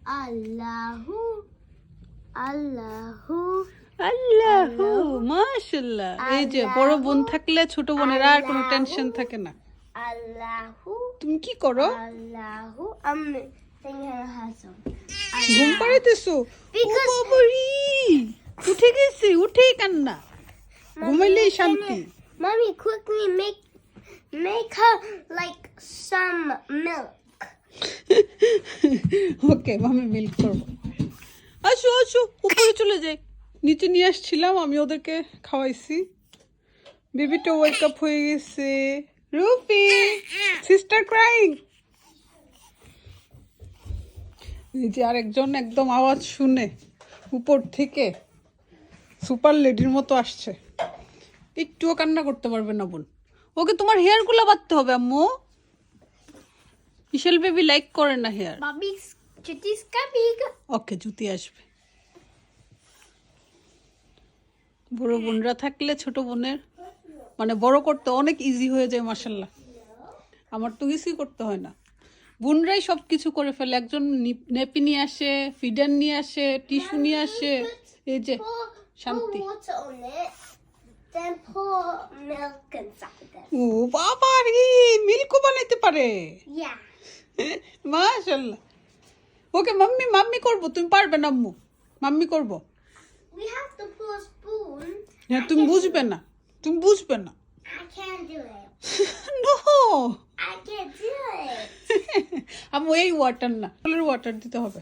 Allahu. Allahu. আল্লাহু মাশাআল্লাহ। এই যে বড় বোন থাকলে ছোট বোনের আর কোনো টেনশন থাকে না। Allahu. তুমি কি করো? Allahu. I'm singing her song. ঘুম পাড়াইতেছো? Because- ও বাবারে, উঠে গেছে, উঠেই কান্না। ঘুমাইলেই শান্তি। Mommy, quickly make her like some milk. ওকে, আমি মিল্ক করবো। আসো আসো, উপরে চলে যাই। নিচে নিয়ে আসছিলাম, আমি ওদেরকে খাওয়াইছি। বেবিটা ওয়েক আপ হয়ে গেছে। রুফি, সিস্টার ক্রাইং। এই যে আরেকজন একদম আওয়াজ শুনে উপর থেকে সুপার লেডির মতো আসছে। একটুও কান্না করতে পারবে না বোন। ওকে তোমার হেয়ার গুলো বাঁধতে হবে আম্মু। ইশাল বেবি লাইক করে না হেয়ার। Mommy's Chitty's coming. ওকে, জুতি আসবে। বড় বোনরা থাকলে ছোট বোনের মানে বড় করতে অনেক ইজি হয়ে যায় মাশাল্লাহ। আমার তো কিছুই করতে হয় না, বোনরাই সব কিছু করে ফেলে। একজন নেপি নিয়ে আসে, ফিডার নিয়ে আসে, টিস্যু নিয়ে আসে। এই যে শান্তি। Pour water on it, then pour milk inside it. ও বাবা রে, মিল্কও বানাইতে পারে। Yeah. মাশাল্লাহ। ওকে মাম্মি, মাম্মি করবো, তুমি পারবে না আম্মু, মাম্মি করবো। We have to pour a spoon. হ্যাঁ, তুমি বুঝবে না, তুমি বুঝবে না। I can't do it. No, I can't do it. আম্মু এই ওয়াটার না, ওয়াটার দিতে হবে।